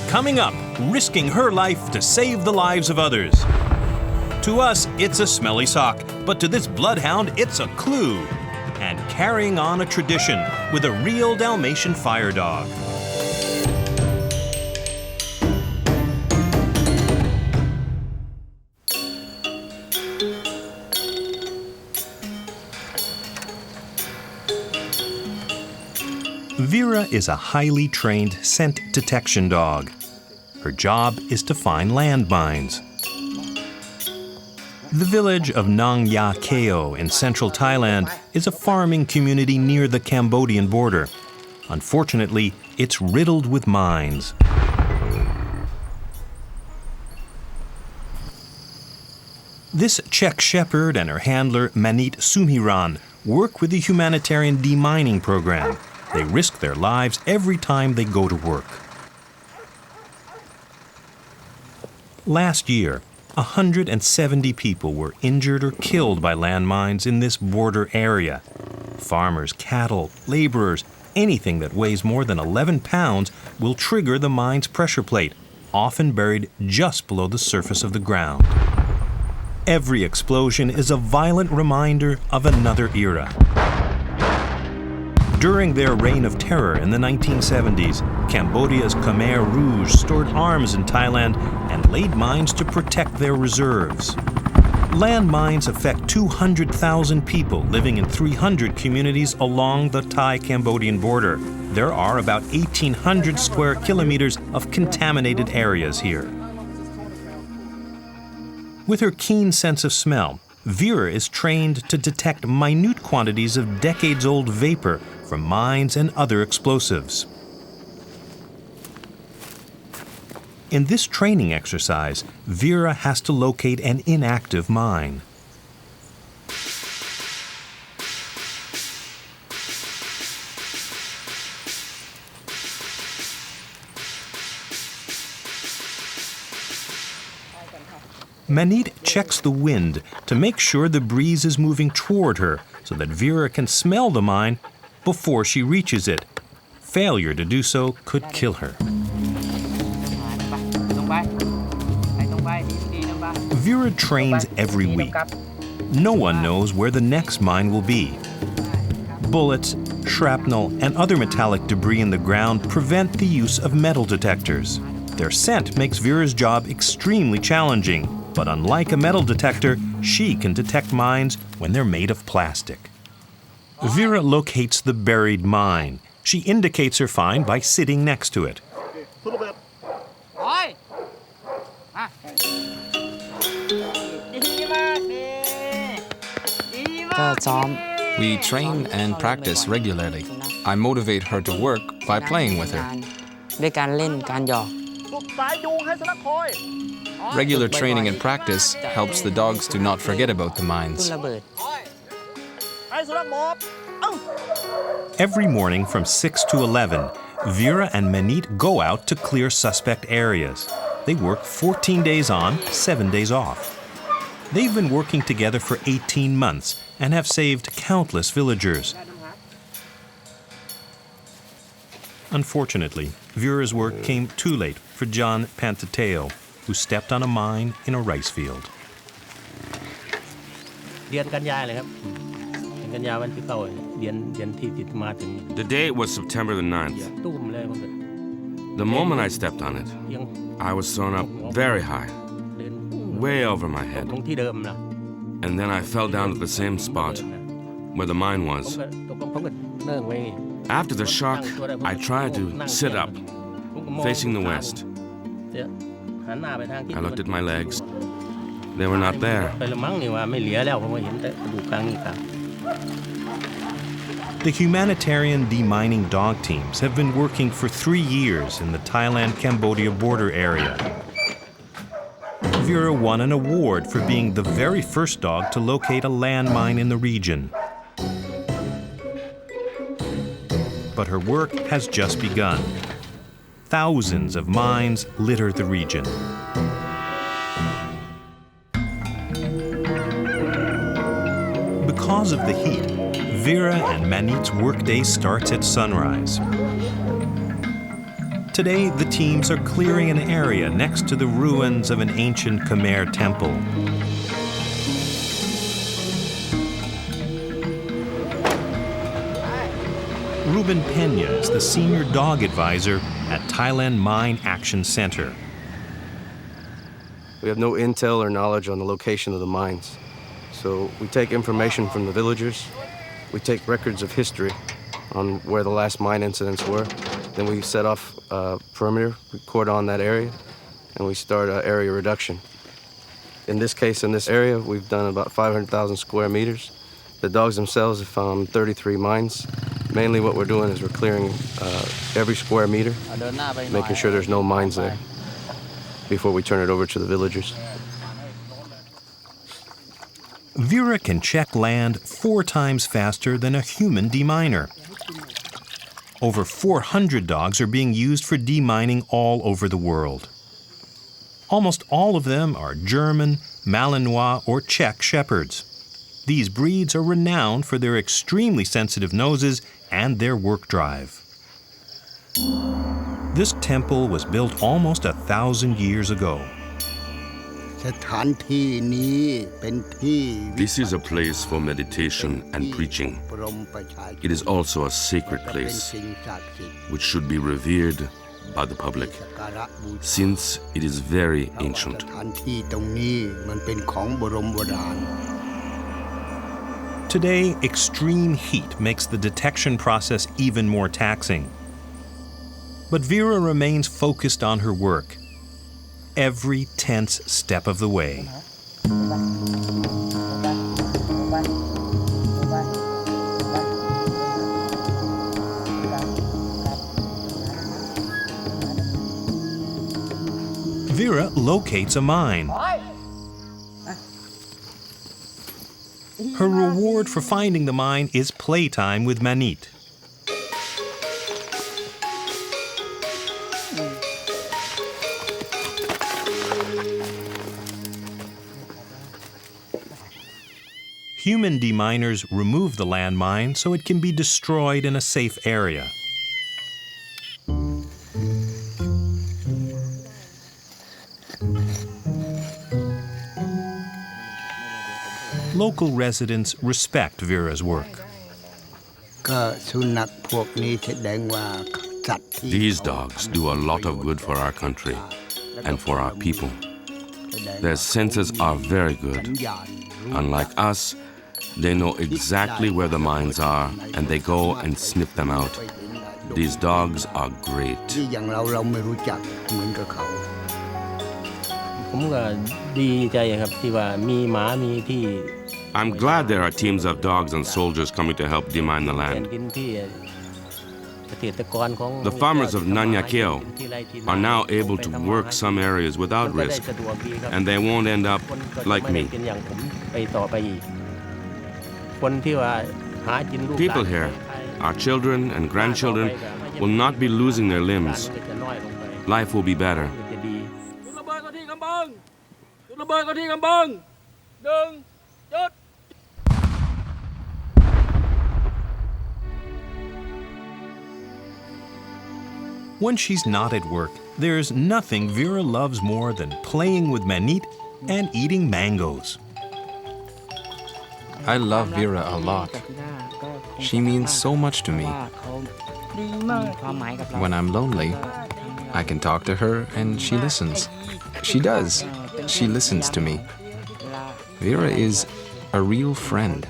Coming up, risking her life to save the lives of others. To us, it's a smelly sock, but to this bloodhound, it's a clue. And carrying on a tradition with a real Dalmatian fire dog. Vera is a highly trained scent detection dog. Her job is to find landmines. The village of Nang Ya Keo in central Thailand is a farming community near the Cambodian border. Unfortunately, it's riddled with mines. This Czech shepherd and her handler Manit Sumiran work with the humanitarian demining program. They risk their lives every time they go to work. Last year, 170 people were injured or killed by landmines in this border area. Farmers, cattle, laborers, anything that weighs more than 11 pounds will trigger the mine's pressure plate, often buried just below the surface of the ground. Every explosion is a violent reminder of another era. During their reign of terror in the 1970s, Cambodia's Khmer Rouge stored arms in Thailand and laid mines to protect their reserves. Landmines affect 200,000 people living in 300 communities along the Thai-Cambodian border. There are about 1,800 square kilometers of contaminated areas here. With her keen sense of smell, Vera is trained to detect minute quantities of decades-old vapor from mines and other explosives. In this training exercise, Vera has to locate an inactive mine. Manit checks the wind to make sure the breeze is moving toward her so that Vera can smell the mine before she reaches it. Failure to do so could kill her. Vera trains every week. No one knows where the next mine will be. Bullets, shrapnel, and other metallic debris in the ground prevent the use of metal detectors. Their scent makes Vera's job extremely challenging, but unlike a metal detector, she can detect mines when they're made of plastic. Vera locates the buried mine. She indicates her find by sitting next to it. We train and practice regularly. I motivate her to work by playing with her. Regular training and practice helps the dogs to not forget about the mines. Every morning from 6 to 11, Vera and Manit go out to clear suspect areas. They work 14 days on, 7 days off. They've been working together for 18 months and have saved countless villagers. Unfortunately, Vera's work came too late for John Pantateo, who stepped on a mine in a rice field. The date was September the 9th. The moment I stepped on it, I was thrown up very high, way over my head. And then I fell down at the same spot where the mine was. After the shock, I tried to sit up, facing the west. I looked at my legs. They were not there. The humanitarian demining dog teams have been working for 3 years in the Thailand-Cambodia border area. Vera won an award for being the very first dog to locate a landmine in the region. But her work has just begun. thousands of mines litter the region. Because of the heat, Vera and Manit's workday starts at sunrise. Today, the teams are clearing an area next to the ruins of an ancient Khmer temple. Ruben Pena is the senior dog advisor at Thailand Mine Action Center. We have no intel or knowledge on the location of the mines. So we take information from the villagers, we take records of history on where the last mine incidents were, then we set off a perimeter, record on that area, and we start area reduction. In this case, in this area, we've done about 500,000 square meters. The dogs themselves have found 33 mines. Mainly what we're doing is we're clearing every square meter, making sure there's no mines there before we turn it over to the villagers. Vera can check land 4 times faster than a human deminer. Over 400 dogs are being used for demining all over the world. Almost all of them are German, Malinois, or Czech shepherds. These breeds are renowned for their extremely sensitive noses and their work drive. This temple was built almost 1,000 years ago. This is a place for meditation and preaching. It is also a sacred place, which should be revered by the public, since it is very ancient. Today, extreme heat makes the detection process even more taxing. But Vera remains focused on her work, every tense step of the way. Vera locates a mine. Her reward for finding the mine is playtime with Manit. Human deminers remove the landmine so it can be destroyed in a safe area. Local residents respect Vera's work. These dogs do a lot of good for our country and for our people. Their senses are very good. Unlike us, they know exactly where the mines are and they go and sniff them out. These dogs are great. I'm glad there are teams of dogs and soldiers coming to help demine the land. The farmers of Nanya Keo are now able to work some areas without risk, and they won't end up like me. People here, our children and grandchildren, will not be losing their limbs. Life will be better. When she's not at work, there's nothing Vera loves more than playing with Manit and eating mangoes. I love Vera a lot. She means so much to me. When I'm lonely, I can talk to her and she listens. She does. She listens to me. Vera is a real friend.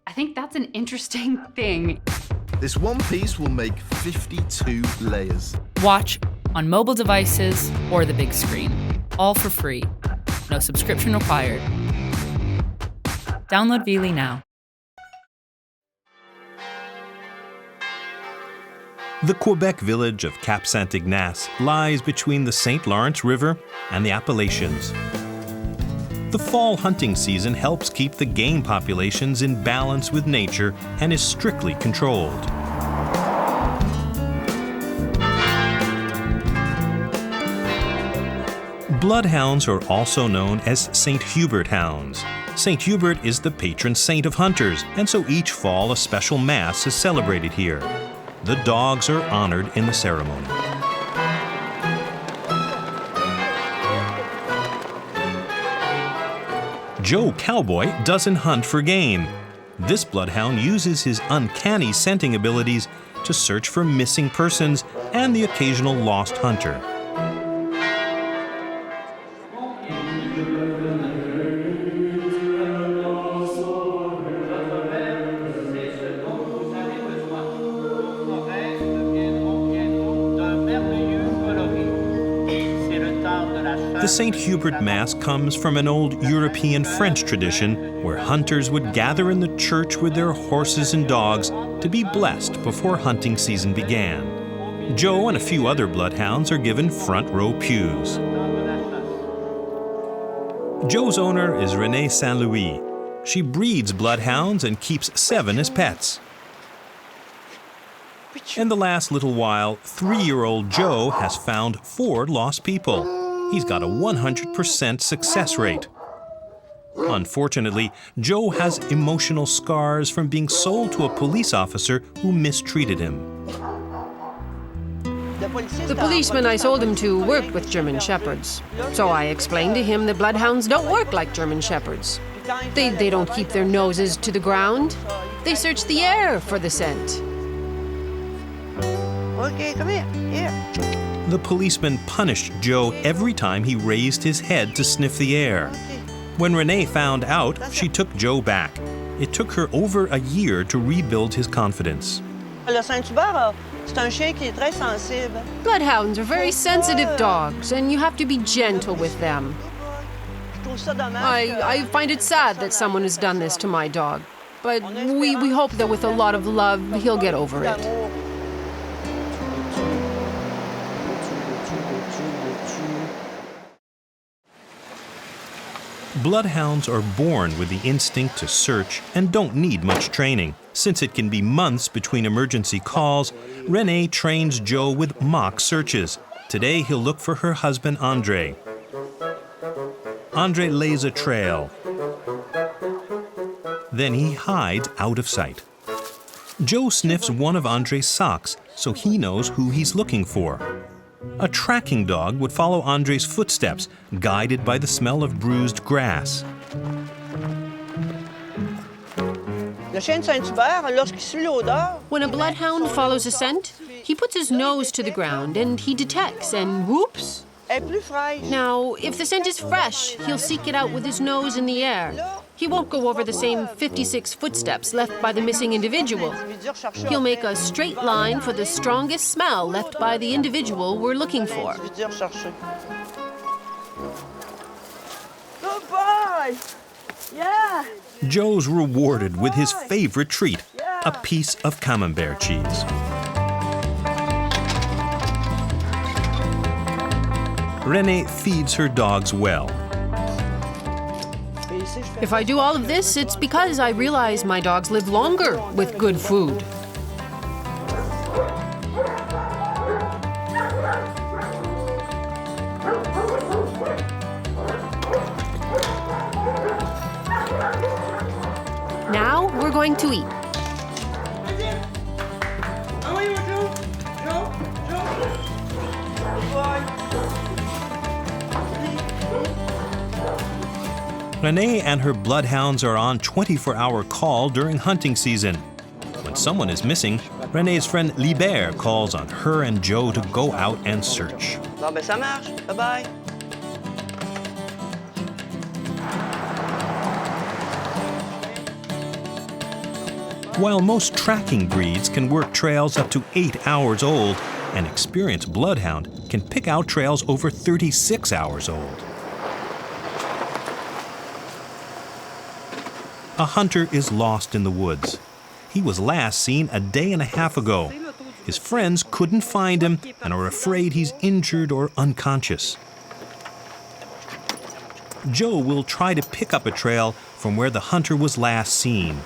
I think that's an interesting thing. This one piece will make 52 layers. Watch on mobile devices or the big screen, all for free. No subscription required. Download Vili now. The Quebec village of Cap Saint-Ignace lies between the St. Lawrence River and the Appalachians. The fall hunting season helps keep the game populations in balance with nature and is strictly controlled. Bloodhounds are also known as St. Hubert hounds. St. Hubert is the patron saint of hunters, and so each fall a special mass is celebrated here. The dogs are honored in the ceremony. Joe Cowboy doesn't hunt for game. This bloodhound uses his uncanny scenting abilities to search for missing persons and the occasional lost hunter. The St. Hubert Mass comes from an old European French tradition where hunters would gather in the church with their horses and dogs to be blessed before hunting season began. Joe and a few other bloodhounds are given front row pews. Joe's owner is Renee Saint Louis. She breeds bloodhounds and keeps 7 as pets. In the last little while, 3-year-old Joe has found 4 lost people. He's got a 100% success rate. Unfortunately, Joe has emotional scars from being sold to a police officer who mistreated him. The policeman I sold him to worked with German Shepherds. So I explained to him that bloodhounds don't work like German Shepherds. They don't keep their noses to the ground. They search the air for the scent. Okay, come here. Here. The policeman punished Joe every time he raised his head to sniff the air. When Renee found out, she took Joe back. It took her over a year to rebuild his confidence. Le Saint-Hubert, c'est un chien qui est très sensible. Bloodhounds are very sensitive dogs, and you have to be gentle with them. I find it sad that someone has done this to my dog, but we hope that with a lot of love, he'll get over it. Bloodhounds are born with the instinct to search and don't need much training. Since it can be months between emergency calls, Renee trains Joe with mock searches. Today he'll look for her husband Andre. Andre lays a trail. Then he hides out of sight. Joe sniffs one of Andre's socks so he knows who he's looking for. A tracking dog would follow Andre's footsteps, guided by the smell of bruised grass. When a bloodhound follows a scent, he puts his nose to the ground and he detects and whoops. Now, if the scent is fresh, he'll seek it out with his nose in the air. He won't go over the same 56 footsteps left by the missing individual. He'll make a straight line for the strongest smell left by the individual we're looking for. Good boy! Yeah! Joe's rewarded with his favorite treat, a piece of camembert cheese. Renee feeds her dogs well. If I do all of this, it's because I realize my dogs live longer with good food. Now we're going to eat. Renee and her bloodhounds are on 24-hour call during hunting season. When someone is missing, Renee's friend Libert calls on her and Joe to go out and search. Bon, ben ça marche. Bye-bye. While most tracking breeds can work trails up to 8 hours old, an experienced bloodhound can pick out trails over 36 hours old. A hunter is lost in the woods. He was last seen a day and a half ago. His friends couldn't find him and are afraid he's injured or unconscious. Joe will try to pick up a trail from where the hunter was last seen.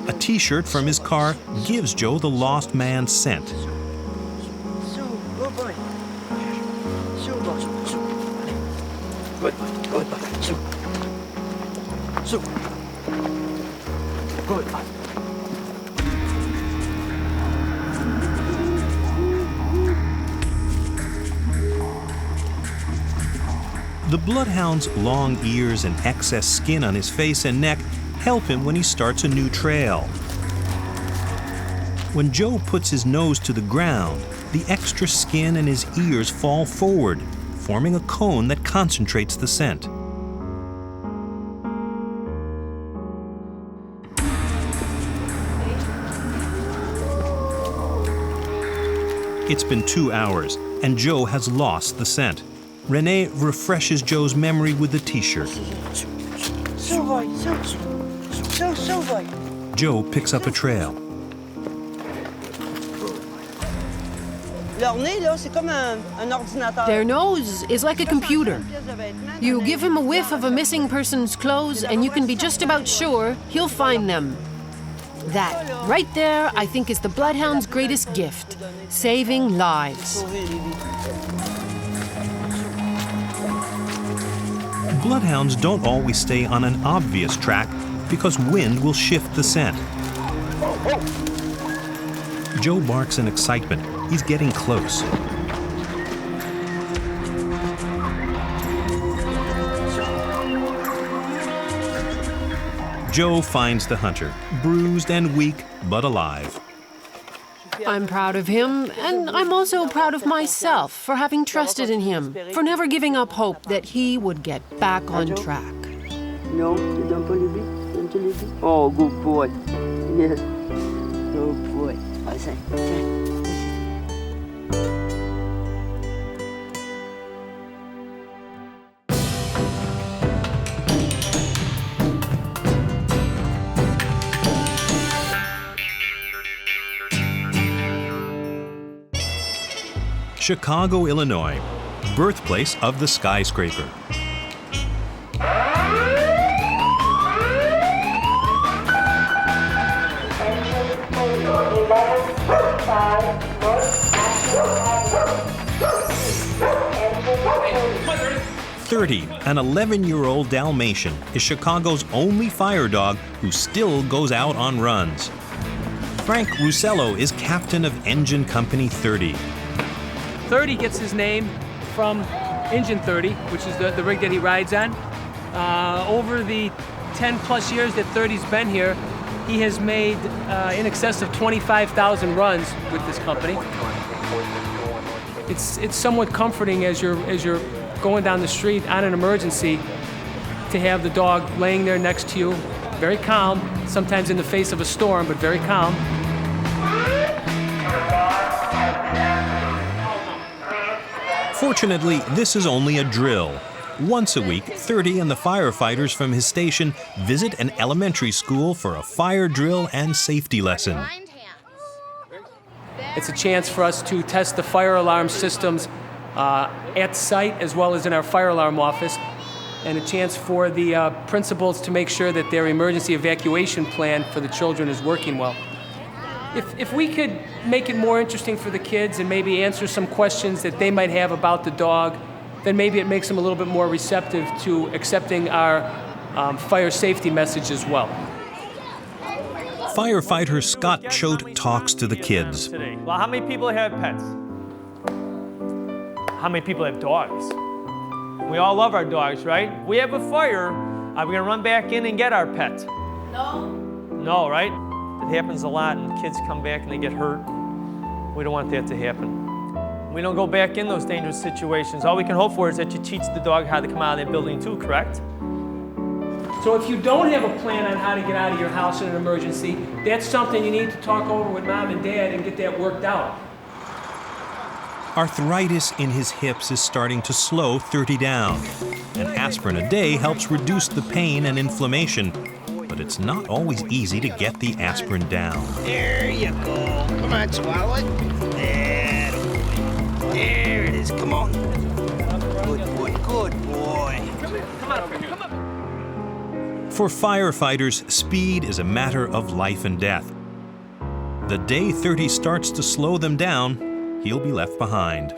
A T-shirt from his car gives Joe the lost man's scent. The Bloodhound's long ears and excess skin on his face and neck help him when he starts a new trail. When Joe puts his nose to the ground, the extra skin and his ears fall forward, forming a cone that concentrates the scent. It's been 2 hours, and Joe has lost the scent. Renee refreshes Joe's memory with the T-shirt. Joe picks up a trail. Their nose is like a computer. You give him a whiff of a missing person's clothes, and you can be just about sure he'll find them. That, right there, I think is the Bloodhound's greatest gift, saving lives. Bloodhounds don't always stay on an obvious track because wind will shift the scent. Joe barks in excitement. He's getting close. Joe finds the hunter, bruised and weak, but alive. I'm proud of him, and I'm also proud of myself for having trusted in him, for never giving up hope that he would get back on track. No, you don't believe it? Don't believe it? Oh, good boy. Yes. Good boy. I say. Chicago, Illinois, birthplace of the skyscraper. "30", an 11-year-old Dalmatian, is Chicago's only fire dog who still goes out on runs. Frank Russello is captain of Engine Company 30. 30 gets his name from Engine 30, which is the rig that he rides on. Over the 10-plus years that 30's been here, he has made in excess of 25,000 runs with this company. It's somewhat comforting as you're going down the street on an emergency to have the dog laying there next to you, very calm, sometimes in the face of a storm, but very calm. Fortunately, this is only a drill. Once a week, 30 and the firefighters from his station visit an elementary school for a fire drill and safety lesson. It's a chance for us to test the fire alarm systems at site as well as in our fire alarm office, and a chance for the principals to make sure that their emergency evacuation plan for the children is working well. If we could make it more interesting for the kids and maybe answer some questions that they might have about the dog, then maybe it makes them a little bit more receptive to accepting our fire safety message as well. Firefighter Scott Choate talks to the kids. Well, how many people have pets? How many people have dogs? We all love our dogs, right? We have a fire. Are we gonna run back in and get our pet? No. No, right? It happens a lot, and kids come back and they get hurt. We don't want that to happen. We don't go back in those dangerous situations. All we can hope for is that you teach the dog how to come out of that building too, correct? So if you don't have a plan on how to get out of your house in an emergency, that's something you need to talk over with mom and dad and get that worked out. Arthritis in his hips is starting to slow 30 down. An aspirin a day helps reduce the pain and inflammation, but it's not always easy to get the aspirin down. There you go. Come on, swallow it. There it is. Come on. Good boy. For firefighters, speed is a matter of life and death. The day 30 starts to slow them down, he'll be left behind.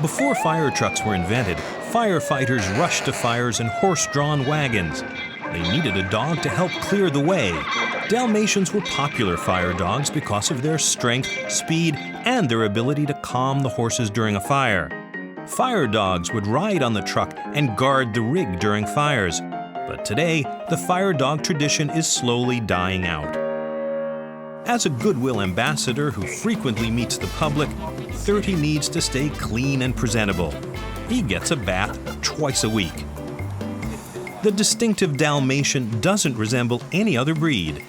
Before fire trucks were invented, firefighters rushed to fires in horse-drawn wagons. They needed a dog to help clear the way. Dalmatians were popular fire dogs because of their strength, speed, and their ability to calm the horses during a fire. Fire dogs would ride on the truck and guard the rig during fires. But today, the fire dog tradition is slowly dying out. As a goodwill ambassador who frequently meets the public, 30 needs to stay clean and presentable. He gets a bath twice a week. The distinctive Dalmatian doesn't resemble any other breed.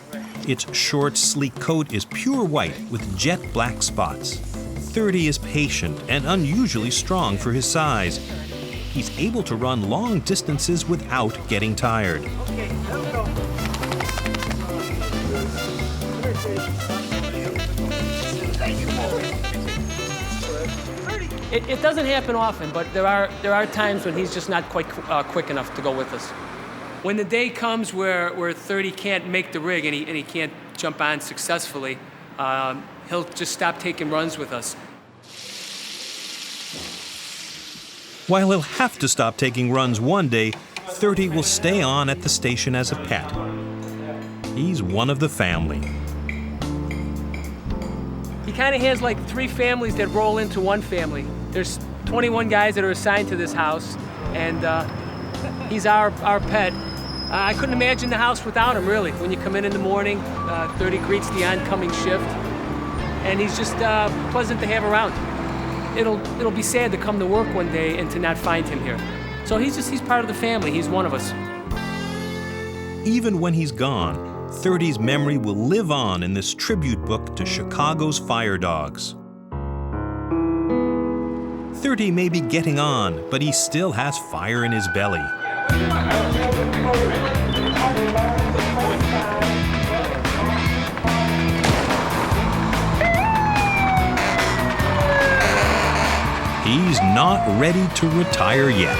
Its short, sleek coat is pure white with jet black spots. 30 is patient and unusually strong for his size. He's able to run long distances without getting tired. It doesn't happen often, but there are times when he's just not quite quick enough to go with us. When the day comes where 30 can't make the rig and he can't jump on successfully, he'll just stop taking runs with us. While he'll have to stop taking runs one day, 30 will stay on at the station as a pet. He's one of the family. He kind of has like 3 families that roll into one family. There's 21 guys that are assigned to this house, and he's our pet. I couldn't imagine the house without him, really. When you come in the morning, 30 greets the oncoming shift, and he's just pleasant to have around. It'll be sad to come to work one day and to not find him here. So he's part of the family. He's one of us. Even when he's gone, 30's memory will live on in this tribute book to Chicago's fire dogs. 30 may be getting on, but he still has fire in his belly. He's not ready to retire yet.